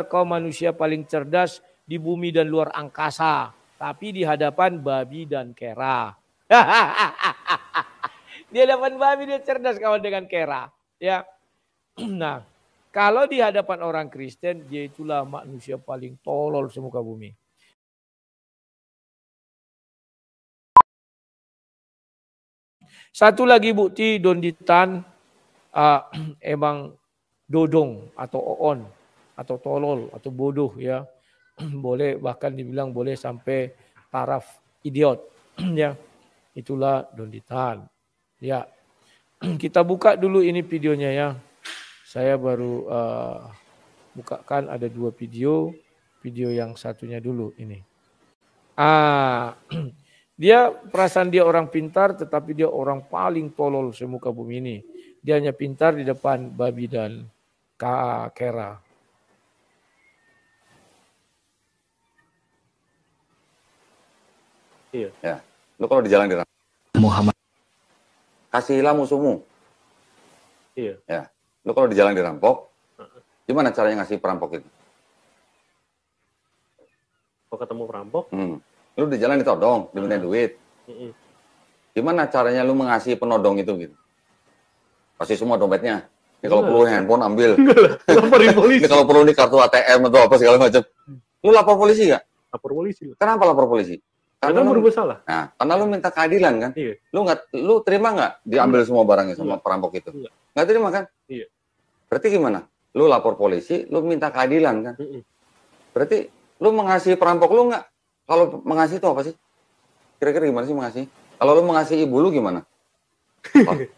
kau manusia paling cerdas di bumi dan luar angkasa, tapi di hadapan babi dan kera. Di hadapan babi dia cerdas kawan dengan kera. Ya, nah kalau di hadapan orang Kristen dia itulah manusia paling tolol semuka bumi. Satu lagi bukti Donditan emang dodong atau oon atau tolol atau bodoh ya. Boleh bahkan dibilang boleh sampai taraf idiot ya. Itulah Donditan. Ya. Kita buka dulu ini videonya ya. Saya baru bukakan ada 2 video. Video yang satunya dulu ini. Dia perasaan dia orang pintar tetapi dia orang paling tolol semuka bumi ini. Dia hanya pintar di depan babi dan kera. Iya. Ya. Lu kalau di jalan di Muhammad kasihilah musuhmu. Iya. Ya. Lu kalau di jalan dirampok, gimana caranya ngasih perampok itu? Kalau ketemu perampok? Lu di jalan ditodong, diminta duit. Gimana caranya lu mengasihi penodong itu gitu? Kasih semua dompetnya. Ini kalau perlu handphone ambil. Laporin polisi. Ini kalau perlu nih kartu ATM atau apa segala macam. Lu lapor polisi gak? Lapor polisi. Kenapa lapor polisi? Karena lu berbuat salah. Nah, karena lu minta keadilan kan? Iya. Lu terima nggak diambil semua barangnya sama perampok itu? Nggak terima kan? Iya. Berarti gimana? Lu lapor polisi, lu minta keadilan kan? Berarti lu mengasihi perampok lu nggak? Kalau mengasihi itu apa sih? Kira-kira gimana sih mengasihi? Kalau lu mengasihi ibu lu gimana?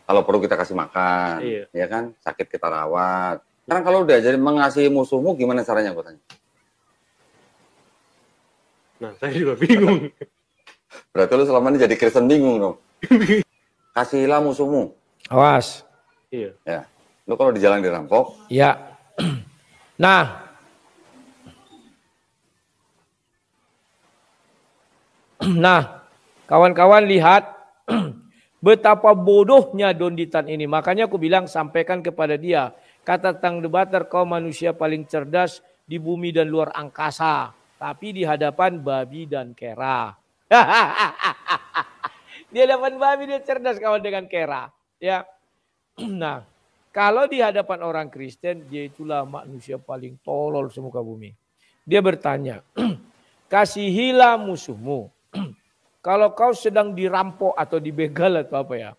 Kalau perlu kita kasih makan, ya kan? Sakit kita rawat. Sekarang kalau udah jadi mengasihi musuhmu gimana caranya gue tanya? Nah, saya juga bingung. Berarti lu selama ini jadi Kristen bingung dong. Kasihilah musuhmu. Awas. Iya. Ya. Lu kalau di jalan dirampok. Ya. Nah. Nah, kawan-kawan lihat betapa bodohnya Donditan ini. Makanya aku bilang sampaikan kepada dia. Kata Tang Debater, kau manusia paling cerdas di bumi dan luar angkasa. Tapi di hadapan babi dan kera. Di hadapan babi dia cerdas kawan dengan kera. Ya. Nah, kalau di hadapan orang Kristen dia itulah manusia paling tolol semuka bumi. Dia bertanya, kasihilah musuhmu. Kalau kau sedang dirampok atau dibegal atau apa ya.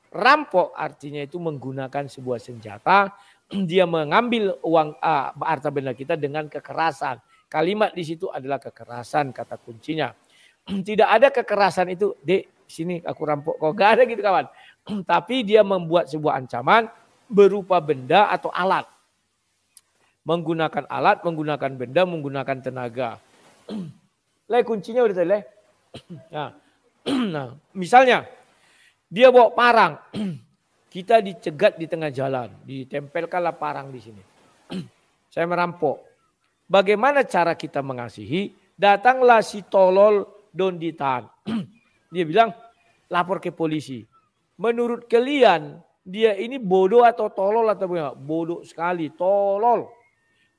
Rampok artinya itu menggunakan sebuah senjata. Dia mengambil uang harta benda kita dengan kekerasan. Kalimat di situ adalah kekerasan kata kuncinya. Tidak ada kekerasan itu, dek sini aku rampok kau. Gak ada gitu kawan. Tapi dia membuat sebuah ancaman berupa benda atau alat. Menggunakan alat, menggunakan benda, menggunakan tenaga. Lah kuncinya udah tadi. Nah, misalnya dia bawa parang, kita dicegat di tengah jalan, ditempelkanlah parang di sini. Saya merampok. Bagaimana cara kita mengasihi? Datanglah si tolol Donditan. Dia bilang lapor ke polisi. Menurut kalian dia ini bodoh atau tolol atau bagaimana? Bodoh sekali, tolol.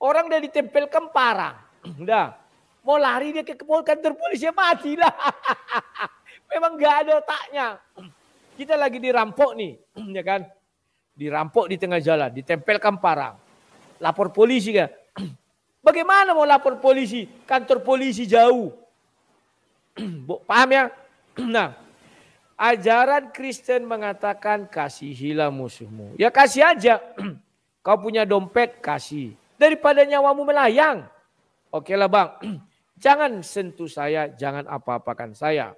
Orang udah ditempelkan parang, udah. Mau lari dia ke kantor polisi ya matilah. Memang gak ada otaknya. Kita lagi dirampok nih, ya kan? Dirampok di tengah jalan, ditempelkan parang. Lapor polisi kan? Bagaimana mau lapor polisi? Kantor polisi jauh. Paham ya? Nah, ajaran Kristen mengatakan kasihilah musuhmu. Ya kasih aja. Kau punya dompet, kasih. Daripada nyawamu melayang. Oke lah bang. Jangan sentuh saya, jangan apa-apakan saya.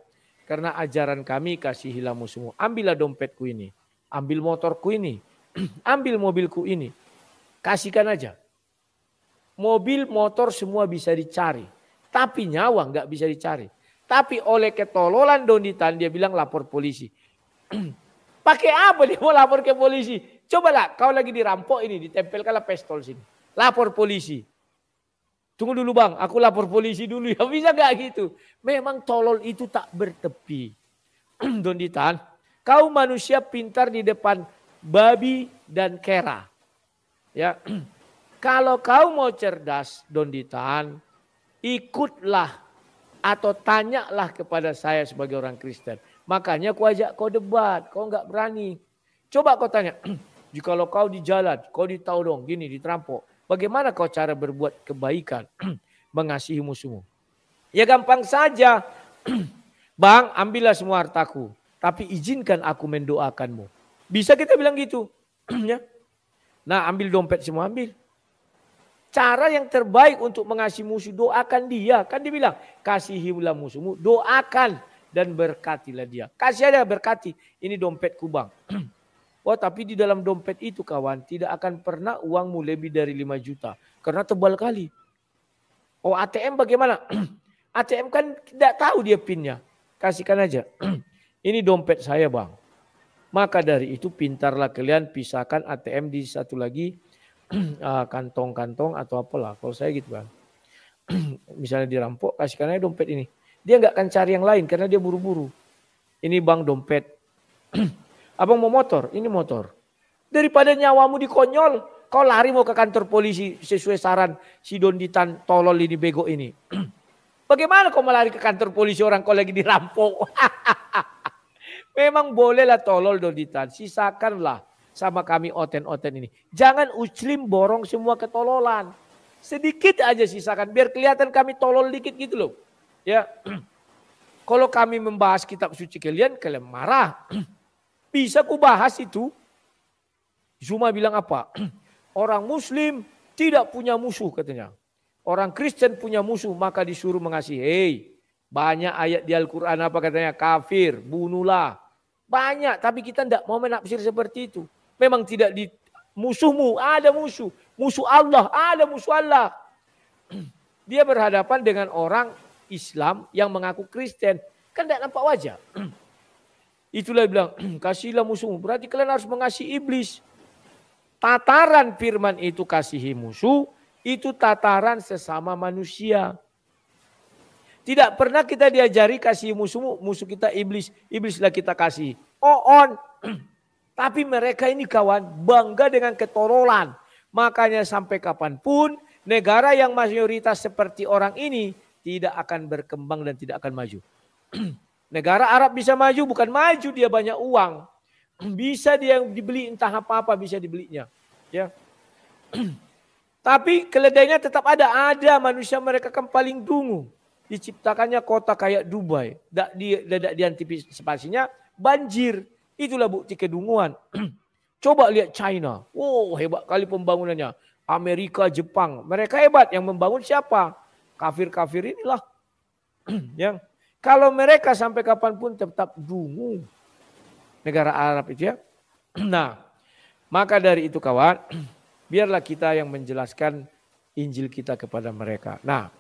Karena ajaran kami kasihilah musuhmu. Ambillah dompetku ini. Ambil motorku ini. Ambil mobilku ini. Kasihkan aja. Mobil, motor semua bisa dicari. Tapi nyawa nggak bisa dicari. Tapi oleh ketololan Donditan dia bilang lapor polisi. Pakai apa dia mau lapor ke polisi? Cobalah kau lagi dirampok ini. Ditempelkanlah pistol sini. Lapor polisi. Tunggu dulu bang, aku lapor polisi dulu ya. Bisa gak gitu? Memang tolol itu tak bertepi. Donditan, kau manusia pintar di depan babi dan kera. Ya, Kalau kau mau cerdas, Donditan, ikutlah atau tanyalah kepada saya sebagai orang Kristen. Makanya aku ajak kau debat, kau nggak berani. Coba kau tanya, jikalau kau di jalan, kau ditodong, gini, diterampok. Bagaimana kau cara berbuat kebaikan, mengasihi musuhmu? Ya gampang saja. Bang, ambillah semua hartaku, tapi izinkan aku mendoakanmu. Bisa kita bilang gitu. Ya. Nah, ambil dompet semua, ambil. Cara yang terbaik untuk mengasihi musuh, doakan dia. Kan dia bilang, kasihilah musuhmu, doakan dan berkatilah dia. Kasih aja berkati, ini dompetku bang. Oh tapi di dalam dompet itu kawan, tidak akan pernah uangmu lebih dari 5 juta. Karena tebal kali. Oh ATM bagaimana? ATM kan tidak tahu dia pinnya. Kasihkan aja. Ini dompet saya bang. Maka dari itu pintarlah kalian pisahkan ATM di satu lagi kantong-kantong atau apalah. Kalau saya gitu kan. Misalnya dirampok, kasihkan aja dompet ini. Dia nggak akan cari yang lain karena dia buru-buru. Ini bang dompet. Abang mau motor, ini motor. Daripada nyawamu dikonyol, kau lari mau ke kantor polisi sesuai saran si Donditan tolol ini bego ini. Bagaimana kau melari ke kantor polisi orang kau lagi dirampok? Memang bolehlah tolol Donditan, sisakanlah sama kami oten-oten ini. Jangan uclim borong semua ketololan. Sedikit aja sisakan biar kelihatan kami tolol dikit gitu loh. Ya. Kalau kami membahas kitab suci kalian marah. Bisa ku bahas itu. Zuma bilang apa? Orang muslim tidak punya musuh katanya. Orang Kristen punya musuh maka disuruh mengasihi. Hei, banyak ayat di Al-Quran apa katanya? Kafir, bunuhlah. Banyak, tapi kita tidak mau menafsir seperti itu. Memang tidak di musuhmu, ada musuh. Musuh Allah, ada musuh Allah. Dia berhadapan dengan orang Islam yang mengaku Kristen. Kan tidak nampak wajah. Itulah bilang, kasihlah musuhmu. Berarti kalian harus mengasihi iblis. Tataran firman itu kasihi musuh, itu tataran sesama manusia. Tidak pernah kita diajari kasih musuhmu, musuh kita iblis. Iblislah kita kasih. On. Tapi mereka ini kawan bangga dengan ketololan. Makanya sampai kapanpun negara yang mayoritas seperti orang ini tidak akan berkembang dan tidak akan maju. Negara Arab bisa maju, bukan maju dia banyak uang. Bisa dia dibeli entah apa-apa bisa dibelinya. Ya. Tapi keledainya tetap ada manusia mereka kan paling dungu. Diciptakannya kota kayak Dubai. Tidak diantisipasinya banjir. Itulah bukti kedunguan. Coba lihat China. Wow, hebat kali pembangunannya. Amerika, Jepang. Mereka hebat. Yang membangun siapa? Kafir-kafir inilah. Yang kalau mereka sampai kapanpun tetap dungu. Negara Arab itu ya. Nah, maka dari itu kawan. Biarlah kita yang menjelaskan Injil kita kepada mereka. Nah,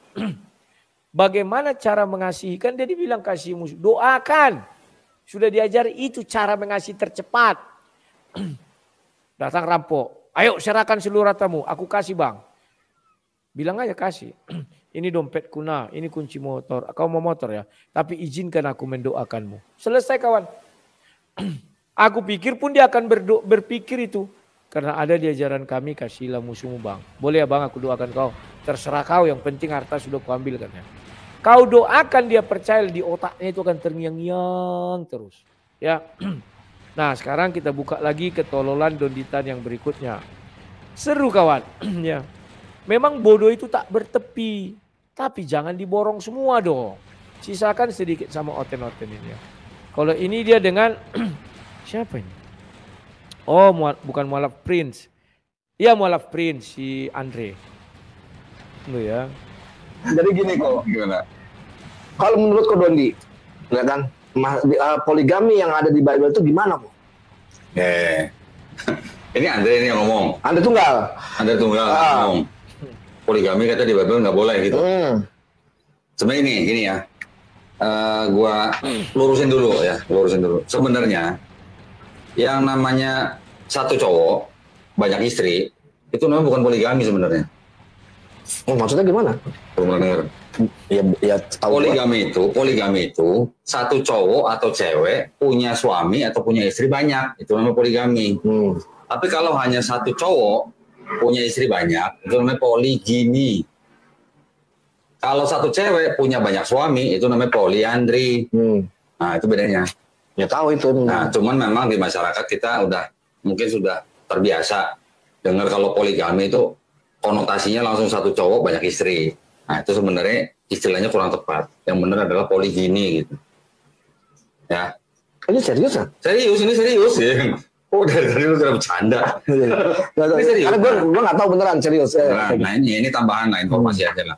bagaimana cara mengasihi? Kan dia dibilang kasih musuh. Doakan. Sudah diajari itu cara mengasihi tercepat. Datang rampok. Ayo serahkan seluruh hartamu. Aku kasih bang. Bilang aja kasih. Ini dompetku nah. Ini kunci motor. Kau mau motor ya. Tapi izinkan aku mendoakanmu. Selesai kawan. Aku pikir pun dia akan berpikir itu. Karena ada di ajaran kami kasihlah musuhmu bang. Boleh ya bang aku doakan kau. Terserah kau yang penting harta sudah kuambil kan ya. Kau doakan dia percaya di otaknya itu akan terngiang-ngiang terus. Ya. Nah sekarang kita buka lagi ketololan Donditan yang berikutnya. Seru kawan. Ya. Memang bodoh itu tak bertepi. Tapi jangan diborong semua dong. Sisakan sedikit sama oten-oten ini ya. Kalau ini dia dengan siapa ini? Oh bukan mualaf Prince. Iya mualaf Prince si Andre. Itu ya. Jadi gini kok, gimana? Kalau menurut kau Dondi, ya kan, poligami yang ada di Bible itu gimana kok? Ini Andre ini yang ngomong. Anda tunggal. Andre tunggal ngomong. Poligami kata di Bible nggak boleh gitu. Sebenarnya gini ya. Gua lurusin dulu. Sebenarnya yang namanya satu cowok banyak istri itu namanya bukan poligami sebenarnya. Oh maksudnya gimana? Ya, poligami itu satu cowok atau cewek punya suami atau punya istri banyak, itu namanya poligami. Tapi kalau hanya satu cowok punya istri banyak, itu namanya poligami. Kalau satu cewek punya banyak suami, itu namanya poliandri. Nah, itu bedanya. Ya tahu itu. Nah, cuman memang di masyarakat kita mungkin sudah terbiasa dengar kalau poligami itu konotasinya langsung satu cowok banyak istri. Nah, itu sebenarnya istilahnya kurang tepat. Yang benar adalah poligini gitu. Ya. Ini serius kan? Serius, ini serius ya. Oh, dari tadi lu udah bercanda. Ini serius. Karena gue nggak tahu beneran serius. Nah, ini tambahan lah, informasi aja lah.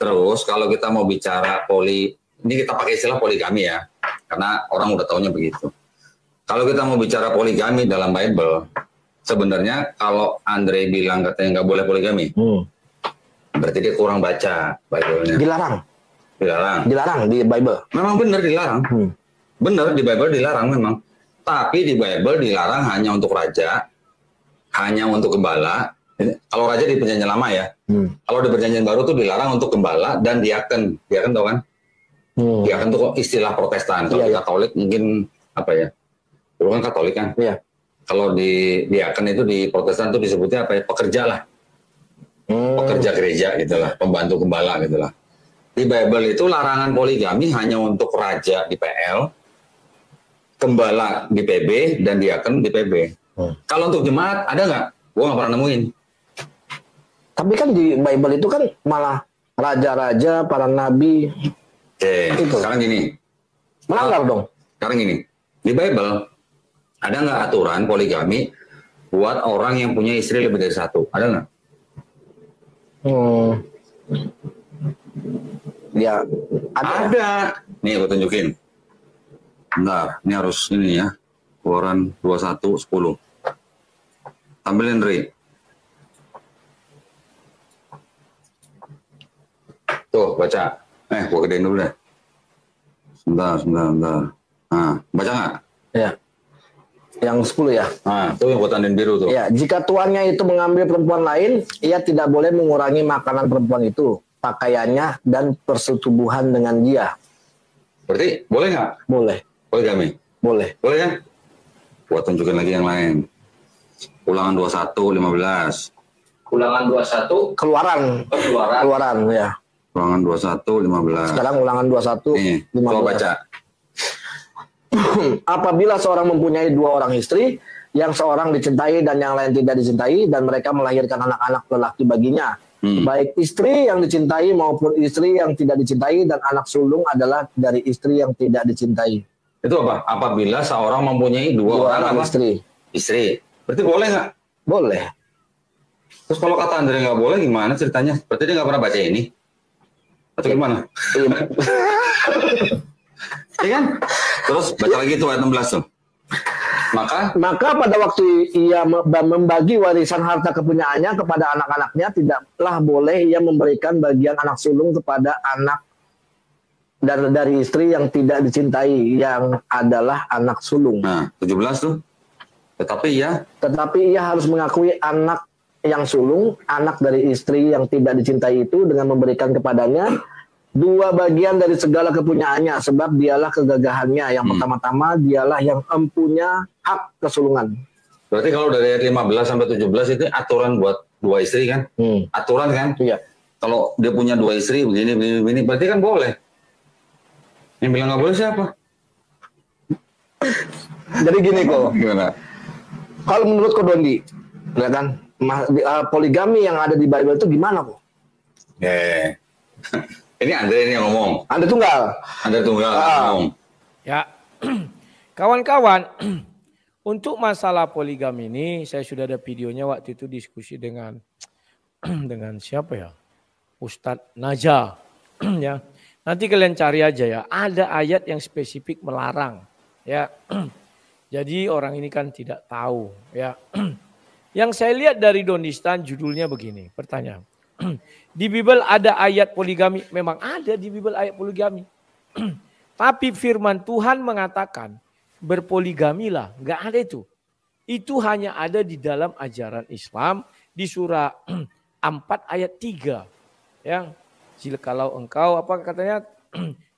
Terus kalau kita mau bicara ini kita pakai istilah poligami ya, karena orang udah taunya begitu. Kalau kita mau bicara poligami dalam Bible, sebenarnya kalau Andre bilang katanya nggak boleh poligami, berarti dia kurang baca Bible-nya. Dilarang di Bible. Memang benar dilarang. Benar di Bible dilarang memang. Tapi di Bible dilarang hanya untuk raja, hanya untuk gembala. Kalau raja di perjanjian lama ya. Kalau di perjanjian baru tuh dilarang untuk gembala dan diaken. Diaken tau kan? Diaken tuh istilah Protestan. Kalau di Katolik mungkin apa ya? Dulu kan Katolik kan? Iya. Kalau di diaken itu di Protestan tuh disebutnya apa ya? Pekerja lah. Pekerja gereja gitu lah. Pembantu gembala gitu lah. Di Bible itu larangan poligami hanya untuk raja di PL, gembala di PB, dan diaken di PB. Kalau untuk jemaat ada nggak? Gue nggak pernah nemuin. Tapi kan di Bible itu kan malah raja-raja, para nabi. Itu. Sekarang gini. Melanggar dong. Sekarang gini. Di Bible, ada nggak aturan poligami buat orang yang punya istri lebih dari satu? Ada nggak? Ya, ada. Nih, aku tunjukin. Bentar, ini harus ini ya. Keluaran 21:10. Tampilin, Ri. Tuh, baca. Gua gedein dulu deh. Sebentar. Nah, baca nggak? Ya. Yang 10 ya. Nah, tuh yang gua tandain biru tuh. Ya, jika tuannya itu mengambil perempuan lain, ia tidak boleh mengurangi makanan perempuan itu, pakaiannya, dan persetubuhan dengan dia. Berarti boleh nggak? Boleh. Poligami? Boleh. Boleh kan? Gua tunjukin lagi yang lain. Ulangan 21:15. Ulangan 21. Keluaran ya. Ulangan 21:15. Sekarang ulangan 21. Nih, coba baca. Apabila seorang mempunyai 2 orang istri, yang seorang dicintai dan yang lain tidak dicintai, dan mereka melahirkan anak-anak lelaki baginya, baik istri yang dicintai maupun istri yang tidak dicintai, dan anak sulung adalah dari istri yang tidak dicintai. Itu apa? Apabila seorang mempunyai 2 orang istri. Berarti boleh nggak? Boleh. Terus kalau kata Andre nggak boleh gimana ceritanya? Berarti dia nggak pernah baca ini? Atau gimana? Iya kan? Terus baca lagi tuh ayat 16 tuh. Maka pada waktu ia membagi warisan harta kepunyaannya kepada anak-anaknya, tidaklah boleh ia memberikan bagian anak sulung kepada anak dan dari istri yang tidak dicintai, yang adalah anak sulung. Nah, 17 tuh. Tetapi ia harus mengakui anak yang sulung, anak dari istri yang tidak dicintai itu, dengan memberikan kepadanya 2 bagian dari segala kepunyaannya, sebab dialah kegagahannya. Yang pertama-tama dialah yang empunya hak kesulungan. Berarti kalau dari ayat 15 sampai 17 itu aturan buat 2 istri kan? Aturan kan? Iya. Kalau dia punya 2 istri begini, berarti kan boleh. Yang bilang nggak boleh siapa? Jadi gini kok. Gimana? Kalau menurut Ko Dondi, ya kan, poligami yang ada di Bible itu gimana kok? Ini Andre ini yang ngomong. Andre tunggal ngomong. Ya, kawan-kawan, untuk masalah poligami ini saya sudah ada videonya waktu itu diskusi dengan siapa ya? Ustadz Naja. Ya, nanti kalian cari aja ya. Ada ayat yang spesifik melarang. Ya, jadi orang ini kan tidak tahu. Ya, yang saya lihat dari Dondistan judulnya begini. Pertanyaan. Di Bible ada ayat poligami, memang ada di Bible ayat poligami. Tapi firman Tuhan mengatakan berpoligamilah, nggak ada itu. Itu hanya ada di dalam ajaran Islam di surah 4 ayat 3. Ya, kalau engkau apa katanya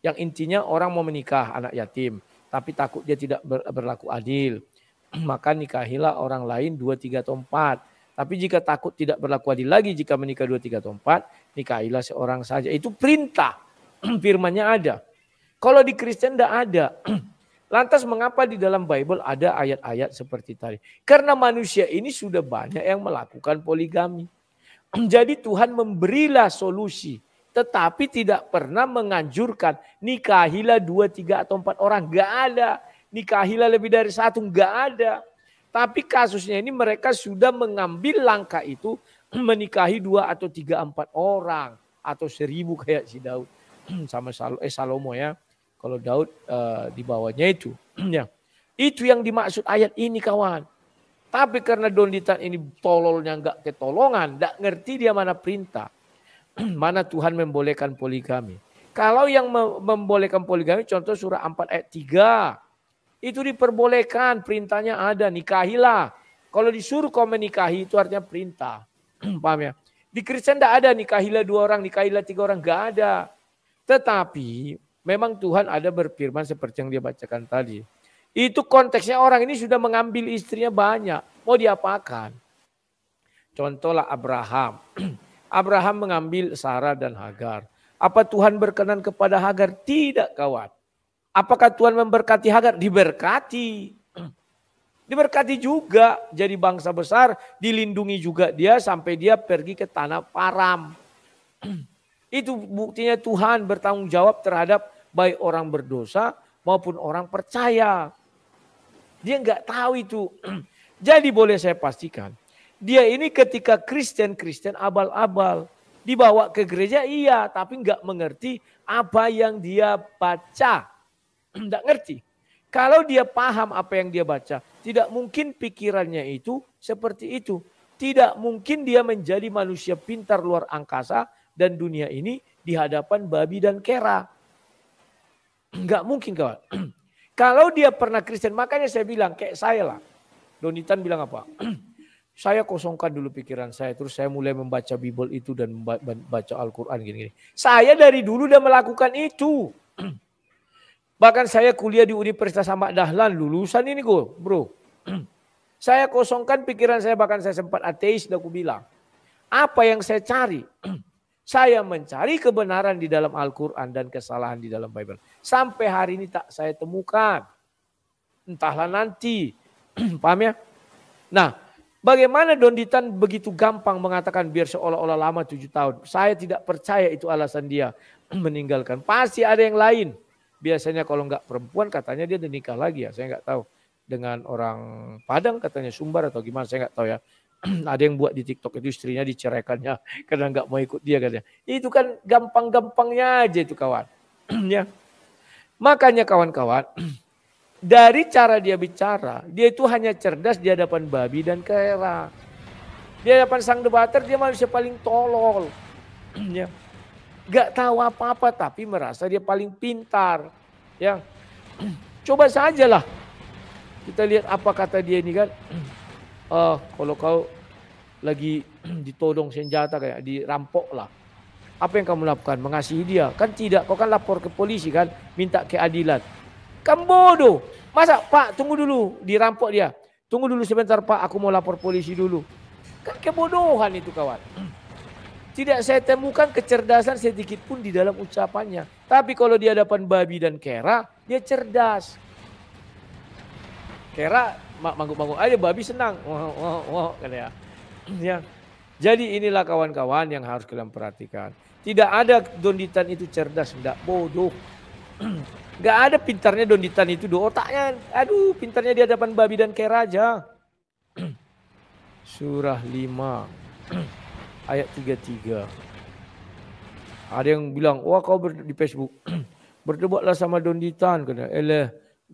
yang intinya orang mau menikah anak yatim, tapi takut dia tidak berlaku adil, maka nikahilah orang lain 2, 3 atau 4. Tapi jika takut tidak berlaku adil lagi jika menikah 2, 3 atau 4, nikahilah seorang saja. Itu perintah. Firmannya ada. Kalau di Kristen tidak ada. Lantas mengapa di dalam Bible ada ayat-ayat seperti tadi? Karena manusia ini sudah banyak yang melakukan poligami. Jadi Tuhan memberilah solusi. Tetapi tidak pernah menganjurkan nikahilah 2, 3 atau 4 orang. Gak ada. Nikahilah lebih dari 1. Gak ada. Tapi kasusnya ini mereka sudah mengambil langkah itu menikahi 2 atau 3, 4 orang. Atau 1000 kayak si Daud. Sama Salomo ya. Kalau Daud di bawahnya itu. Ya. Itu yang dimaksud ayat ini kawan. Tapi karena Donditan ini tololnya enggak ketolongan. Enggak ngerti dia mana perintah. Mana Tuhan membolehkan poligami. Kalau yang membolehkan poligami contoh surah 4 ayat 3. Itu diperbolehkan, perintahnya ada, nikahilah. Kalau disuruh kau menikahi itu artinya perintah. Paham ya? Di Kristen tidak ada nikahilah 2 orang, nikahilah 3 orang, enggak ada. Tetapi memang Tuhan ada berfirman seperti yang dia bacakan tadi. Itu konteksnya orang ini sudah mengambil istrinya banyak. Mau diapakan? Contohlah Abraham. Abraham mengambil Sarah dan Hagar. Apa Tuhan berkenan kepada Hagar? Tidak kawan. Apakah Tuhan memberkati Hagar? Diberkati. Diberkati juga jadi bangsa besar. Dilindungi juga dia sampai dia pergi ke tanah Param. Itu buktinya Tuhan bertanggung jawab terhadap baik orang berdosa maupun orang percaya. Dia nggak tahu itu. Jadi boleh saya pastikan. Dia ini ketika Kristen abal-abal. Dibawa ke gereja iya tapi nggak mengerti apa yang dia baca. Tidak ngerti. Kalau dia paham apa yang dia baca, tidak mungkin pikirannya itu seperti itu. Tidak mungkin dia menjadi manusia pintar luar angkasa dan dunia ini di hadapan babi dan kera. Enggak mungkin kawan. Kalau dia pernah Kristen, makanya saya bilang kayak saya lah. Donditan bilang apa? Saya kosongkan dulu pikiran saya, terus saya mulai membaca Bible itu dan membaca Al-Quran gini-gini. Saya dari dulu udah melakukan itu. Bahkan saya kuliah di Universitas Ahmad Dahlan, lulusan ini bro. Saya kosongkan pikiran saya, bahkan saya sempat ateis dan aku bilang. Apa yang saya cari? Saya mencari kebenaran di dalam Al-Quran dan kesalahan di dalam Bible. Sampai hari ini tak saya temukan. Entahlah nanti. Paham ya? Nah, bagaimana Donditan begitu gampang mengatakan biar seolah-olah lama 7 tahun. Saya tidak percaya itu alasan dia meninggalkan. Pasti ada yang lain. Biasanya kalau enggak perempuan katanya dia udah nikah lagi ya. Saya enggak tahu. Dengan orang Padang katanya Sumbar atau gimana saya enggak tahu ya. Ada yang buat di TikTok itu istrinya diceraikannya karena enggak mau ikut dia katanya. Itu kan gampang-gampangnya aja itu kawan. Ya. Makanya kawan-kawan. Dari cara dia bicara. Dia itu hanya cerdas di hadapan babi dan kera. Di hadapan sang debater dia manusia paling tolol. Ya. Gak tahu apa-apa tapi merasa dia paling pintar. Ya, coba sajalah kita lihat apa kata dia ini kan. Kalau kau lagi ditodong senjata kayak dirampok lah. Apa yang kamu lakukan? Mengasihi dia? Kan tidak, kau kan lapor ke polisi kan, minta keadilan. Kamu bodoh. Masa Pak tunggu dulu dirampok dia. Tunggu dulu sebentar Pak, aku mau lapor polisi dulu. Kan kebodohan itu kawan. Tidak saya temukan kecerdasan sedikit pun di dalam ucapannya. Tapi kalau di hadapan babi dan kera, dia cerdas. Kera manggung-manggung aja, babi senang. Wah, kan ya. Ya. Jadi inilah kawan-kawan yang harus kalian perhatikan. Tidak ada Donditan itu cerdas, tidak bodoh. Gak ada pintarnya Donditan itu, otaknya, aduh pintarnya di hadapan babi dan kera aja. Surah 5. Ayat 33. Ada yang bilang, wah kau di Facebook. Berdebatlah sama Donditan.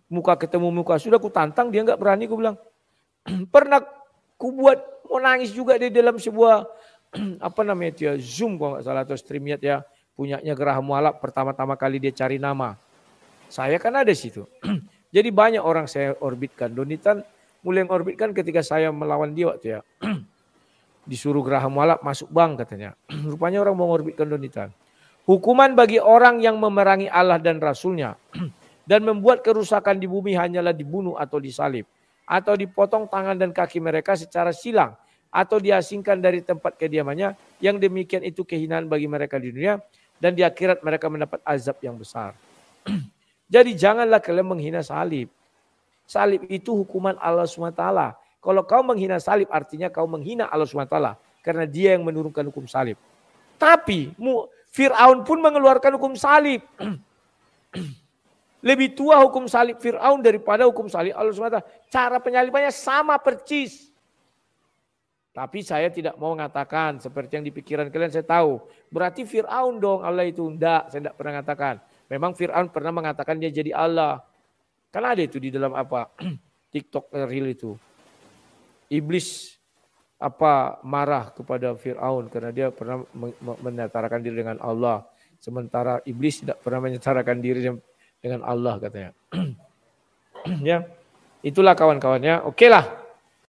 Muka ketemu muka. Sudah ku tantang, dia enggak berani, ku bilang. Pernah ku buat, mau nangis juga di dalam sebuah, apa namanya itu ya, Zoom kalau enggak salah, atau StreamYard ya. Punyanya Graham Mualak, pertama-tama kali dia cari nama. Saya kan ada situ. Jadi banyak orang saya orbitkan. Donditan mulai orbitkan ketika saya melawan dia waktu ya. Disuruh Graham Mualak masuk bank katanya. Rupanya orang mau mengorbitkan Donditan. Hukuman bagi orang yang memerangi Allah dan Rasulnya dan membuat kerusakan di bumi hanyalah dibunuh atau disalib atau dipotong tangan dan kaki mereka secara silang atau diasingkan dari tempat kediamannya, yang demikian itu kehinaan bagi mereka di dunia, dan di akhirat mereka mendapat azab yang besar. Jadi janganlah kalian menghina salib. Salib itu hukuman Allah SWT. Kalau kau menghina salib artinya kau menghina Allah SWT. Karena dia yang menurunkan hukum salib. Tapi Fir'aun pun mengeluarkan hukum salib. Lebih tua hukum salib Fir'aun daripada hukum salib Allah SWT. Cara penyalibannya sama percis. Tapi saya tidak mau mengatakan seperti yang di pikiran kalian, saya tahu. Berarti Fir'aun dong Allah itu. Enggak, saya tidak pernah mengatakan. Memang Fir'aun pernah mengatakan dia jadi Allah. Kan ada itu di dalam apa TikTok reel itu. Iblis marah kepada Fir'aun karena dia pernah menyatakan diri dengan Allah. Sementara iblis tidak pernah menyatakan diri dengan Allah katanya. Ya, itulah kawan-kawannya. Oke lah.